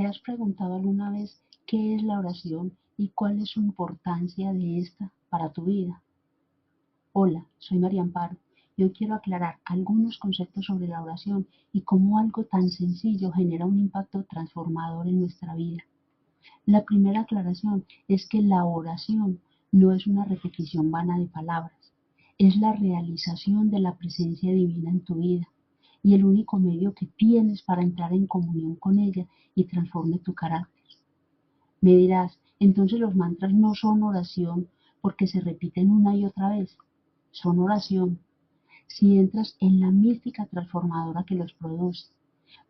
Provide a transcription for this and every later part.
¿Te has preguntado alguna vez qué es la oración y cuál es su importancia de esta para tu vida? Hola, soy María Amparo y hoy quiero aclarar algunos conceptos sobre la oración y cómo algo tan sencillo genera un impacto transformador en nuestra vida. La primera aclaración es que la oración no es una repetición vana de palabras, es la realización de la presencia divina en tu vida y el único medio que tienes para entrar en comunión con ella y transforme tu carácter. Me dirás, entonces los mantras no son oración porque se repiten una y otra vez, son oración si entras en la mística transformadora que los produce,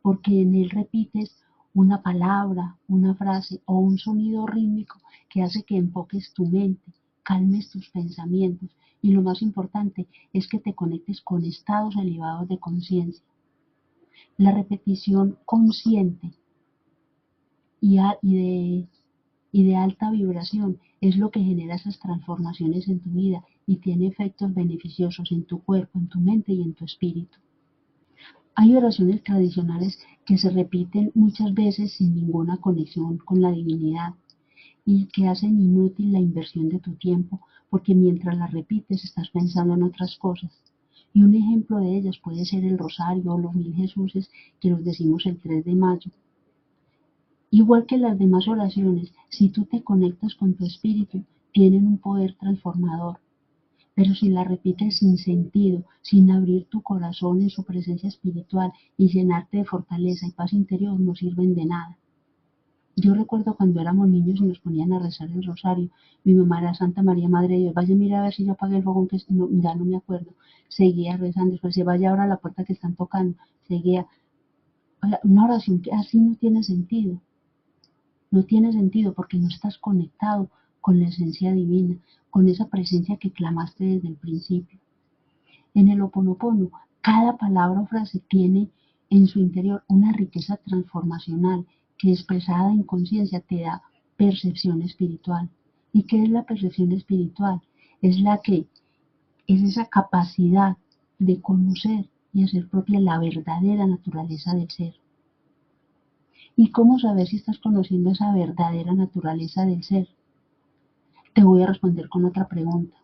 porque en él repites una palabra, una frase o un sonido rítmico que hace que enfoques tu mente, calmes tus pensamientos y lo más importante es que te conectes con estados elevados de conciencia. La repetición consciente y de alta vibración es lo que genera esas transformaciones en tu vida y tiene efectos beneficiosos en tu cuerpo, en tu mente y en tu espíritu. Hay oraciones tradicionales que se repiten muchas veces sin ninguna conexión con la divinidad y que hacen inútil la inversión de tu tiempo porque mientras las repites estás pensando en otras cosas. Y un ejemplo de ellas puede ser el rosario o los 1000 Jesuses que los decimos el 3 de mayo. Igual que las demás oraciones, si tú te conectas con tu espíritu, tienen un poder transformador. Pero si la repites sin sentido, sin abrir tu corazón en su presencia espiritual y llenarte de fortaleza y paz interior, no sirven de nada. Yo recuerdo cuando éramos niños y nos ponían a rezar el rosario, mi mamá era Santa María Madre de Dios, vaya mira a ver si yo apagué el fogón, que no, ya no me acuerdo, seguía rezando, después se vaya ahora a la puerta que están tocando, seguía. O sea, una oración que así no tiene sentido. No tiene sentido porque no estás conectado con la esencia divina, con esa presencia que clamaste desde el principio. En el Ho'oponopono, cada palabra o frase tiene en su interior una riqueza transformacional que expresada en conciencia te da percepción espiritual. ¿Y qué es la percepción espiritual? Es esa capacidad de conocer y hacer propia la verdadera naturaleza del ser. ¿Y cómo saber si estás conociendo esa verdadera naturaleza del ser? Te voy a responder con otra pregunta.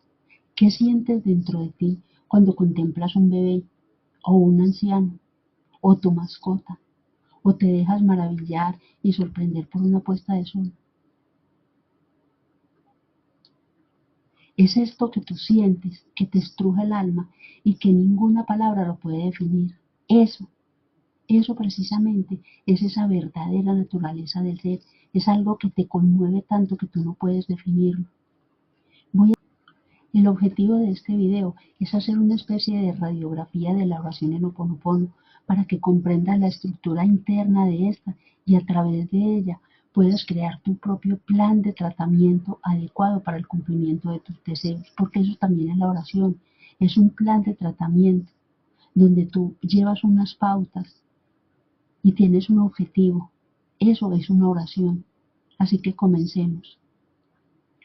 ¿Qué sientes dentro de ti cuando contemplas un bebé o un anciano o tu mascota o te dejas maravillar y sorprender por una puesta de sol? Es esto que tú sientes, que te estruja el alma y que ninguna palabra lo puede definir. Eso precisamente es esa verdadera naturaleza del ser, es algo que te conmueve tanto que tú no puedes definirlo. El objetivo de este video es hacer una especie de radiografía de la oración en Ho'oponopono para que comprendas la estructura interna de esta y a través de ella puedas crear tu propio plan de tratamiento adecuado para el cumplimiento de tus deseos, porque eso también es la oración, es un plan de tratamiento donde tú llevas unas pautas y tienes un objetivo. Eso es una oración. Así que comencemos.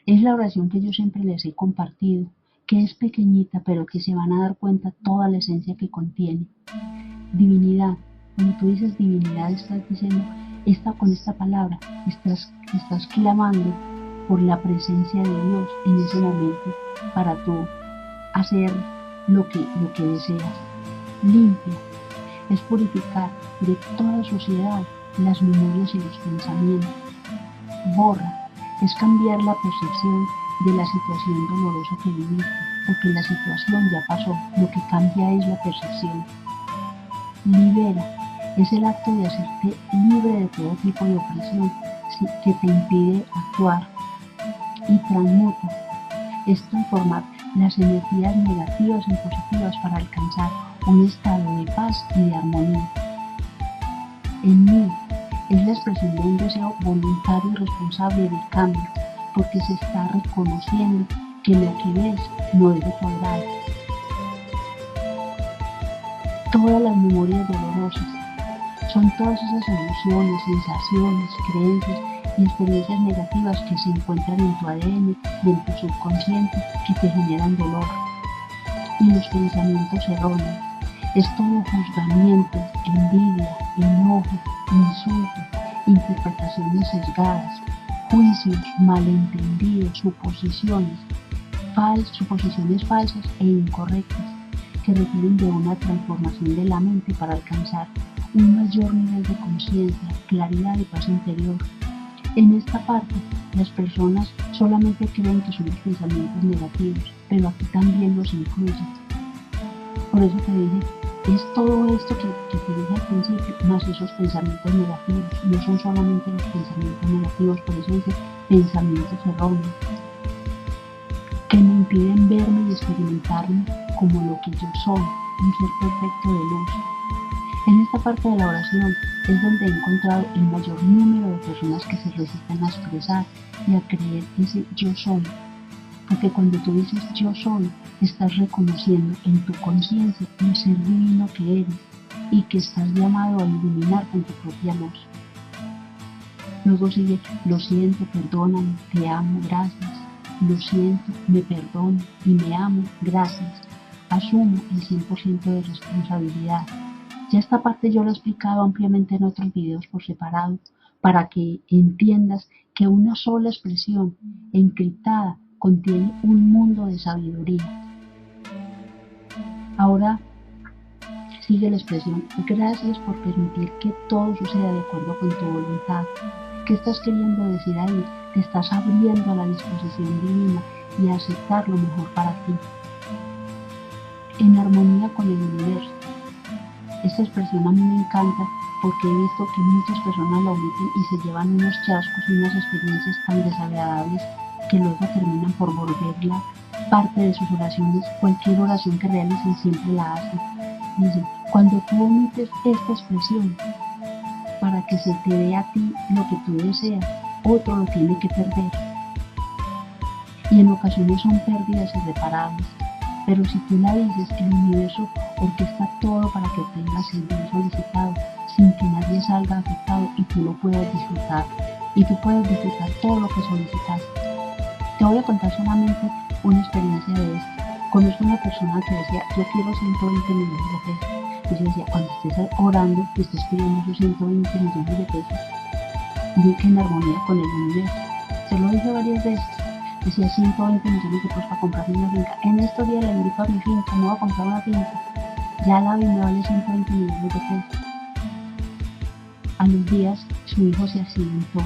Es la oración que yo siempre les he compartido, que es pequeñita, pero que se van a dar cuenta toda la esencia que contiene. Divinidad. Cuando tú dices divinidad, estás diciendo, con esta palabra, estás clamando por la presencia de Dios en ese momento para tú hacer lo que deseas. Limpia. Es purificar de toda suciedad las memorias y los pensamientos. Borra. Es cambiar la percepción de la situación dolorosa que viviste, porque la situación ya pasó, lo que cambia es la percepción. Libera. Es el acto de hacerte libre de todo tipo de opresión que te impide actuar. Y transmuta. Es transformar las energías negativas en positivas para alcanzar un estado de paz y de armonía. En mí es la expresión de un deseo voluntario y responsable del cambio, porque se está reconociendo que lo que ves no es de tu agrado. Todas las memorias dolorosas son todas esas emociones, sensaciones, creencias y experiencias negativas que se encuentran en tu ADN y en tu subconsciente que te generan dolor. Y los pensamientos erróneos. Es todo juzgamiento, envidia, enojo, insulto, interpretaciones sesgadas, juicios malentendidos, suposiciones falsas e incorrectas que requieren de una transformación de la mente para alcanzar un mayor nivel de conciencia, claridad y paz interior. En esta parte, las personas solamente creen que son los pensamientos negativos, pero aquí también los incluyen. Por eso te dije, es todo esto que te dije al principio, más esos pensamientos negativos. No son solamente los pensamientos negativos, por eso dice pensamientos erróneos, que me impiden verme y experimentarme como lo que yo soy, un ser perfecto de luz. En esta parte de la oración es donde he encontrado el mayor número de personas que se resisten a expresar y a creer ese yo soy. Porque cuando tú dices yo soy, estás reconociendo en tu conciencia el ser divino que eres y que estás llamado a iluminar con tu propia luz. Luego sigue, lo siento, perdóname, te amo, gracias. Lo siento, me perdono y me amo, gracias. Asumo el 100% de responsabilidad. Ya esta parte yo la he explicado ampliamente en otros videos por separado, para que entiendas que una sola expresión encriptada contiene un mundo de sabiduría. Ahora sigue la expresión, gracias por permitir que todo suceda de acuerdo con tu voluntad. ¿Qué estás queriendo decir ahí? Te estás abriendo a la disposición divina y a aceptar lo mejor para ti, en armonía con el universo. Esta expresión a mí me encanta porque he visto que muchas personas la omiten y se llevan unos chascos y unas experiencias tan desagradables que luego terminan por volverla parte de sus oraciones. Cualquier oración que realicen siempre la hacen. Dicen, cuando tú omites esta expresión para que se te dé a ti lo que tú deseas, otro lo tiene que perder. Y en ocasiones son pérdidas irreparables. Pero si tú la dices, el universo orquesta todo para que obtengas el bien solicitado, sin que nadie salga afectado y tú lo puedas disfrutar. Y tú puedes disfrutar todo lo que solicitaste. Te voy a contar solamente una experiencia de esto. Conozco una persona que decía, yo quiero 120 millones de pesos. Y yo decía, cuando estés orando y estés pidiendo esos 120 millones de pesos, di que en armonía con el universo. Se lo dije varias veces. Decía 120 millones de pesos para comprarme una finca. En estos días le invito a mi finca, no voy a comprar una finca. Ya la vi, me vale 120 millones de pesos. A los días su hijo se accidentó.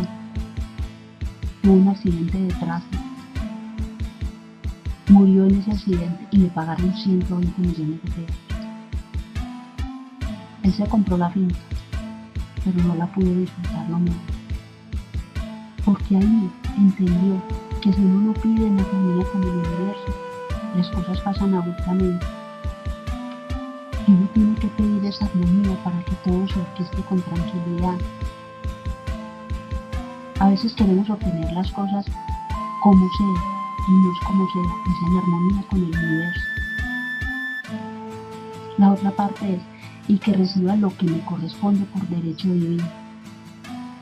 Tuvo un accidente de tráfico. Murió en ese accidente y le pagaron 120 millones de pesos. Él se compró la finca, pero no la pudo disfrutar lo mismo. Porque ahí entendió que si uno no pide en armonía con el universo, las cosas pasan abruptamente. Y uno tiene que pedir esa armonía para que todo se orqueste con tranquilidad. A veces queremos obtener las cosas como sea, y no es como sea, es en armonía con el universo. La otra parte es, y que reciba lo que me corresponde por derecho divino.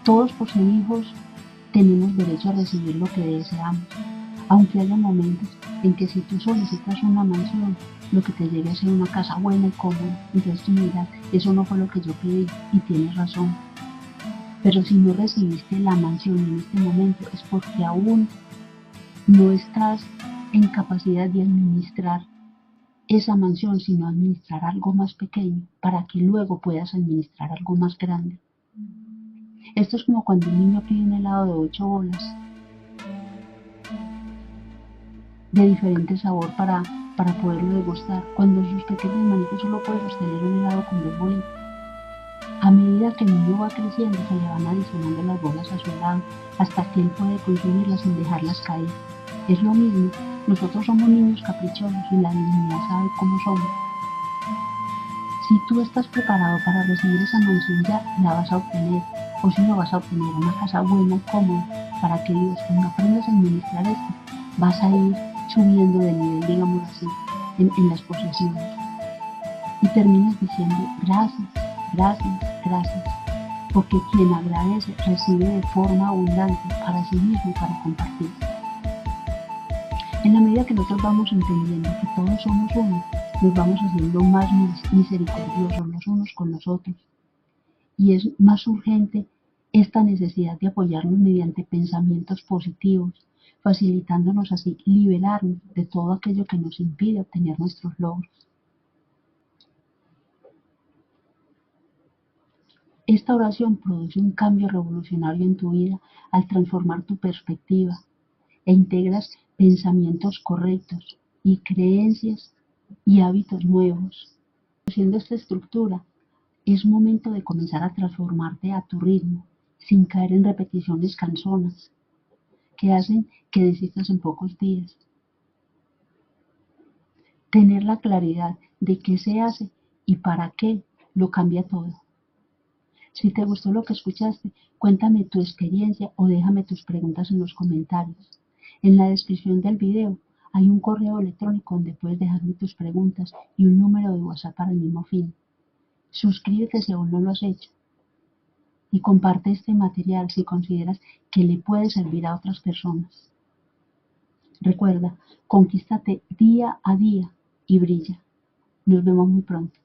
Todos por ser hijos tenemos derecho a recibir lo que deseamos, aunque haya momentos en que si tú solicitas una mansión, lo que te llegue a ser una casa buena y cómoda, entonces tú me dirás, eso no fue lo que yo pedí, y tienes razón. Pero si no recibiste la mansión en este momento, es porque aún no estás en capacidad de administrar esa mansión, sino administrar algo más pequeño, para que luego puedas administrar algo más grande. Esto es como cuando un niño pide un helado de 8 bolas de diferente sabor para poderlo degustar, cuando en sus pequeñas manitos solo puede sostener un helado con 2 bolitas. A medida que el niño va creciendo, se le van adicionando las bolas a su helado, hasta que él puede consumirlas sin dejarlas caer. Es lo mismo, nosotros somos niños caprichosos y la divinidad sabe cómo somos. Si tú estás preparado para recibir esa mansión, ya la vas a obtener. O si no, vas a obtener una casa buena y cómoda, para que Dios, cuando aprendas a administrar esto, vas a ir subiendo de nivel, digamos así, en las posesiones. Y terminas diciendo, gracias, gracias, gracias. Porque quien agradece recibe de forma abundante para sí mismo y para compartir. En la medida que nosotros vamos entendiendo que todos somos uno, nos vamos haciendo más misericordiosos los unos con los otros. Y es más urgente esta necesidad de apoyarnos mediante pensamientos positivos, facilitándonos así liberarnos de todo aquello que nos impide obtener nuestros logros. Esta oración produce un cambio revolucionario en tu vida al transformar tu perspectiva e integras pensamientos correctos y creencias y hábitos nuevos. Conociendo esta estructura, es momento de comenzar a transformarte a tu ritmo, sin caer en repeticiones cansonas que hacen que desistas en pocos días. Tener la claridad de qué se hace y para qué lo cambia todo. Si te gustó lo que escuchaste, cuéntame tu experiencia o déjame tus preguntas en los comentarios. En la descripción del video hay un correo electrónico donde puedes dejarme tus preguntas y un número de WhatsApp para el mismo fin. Suscríbete si aún no lo has hecho y comparte este material si consideras que le puede servir a otras personas. Recuerda, conquístate día a día y brilla. Nos vemos muy pronto.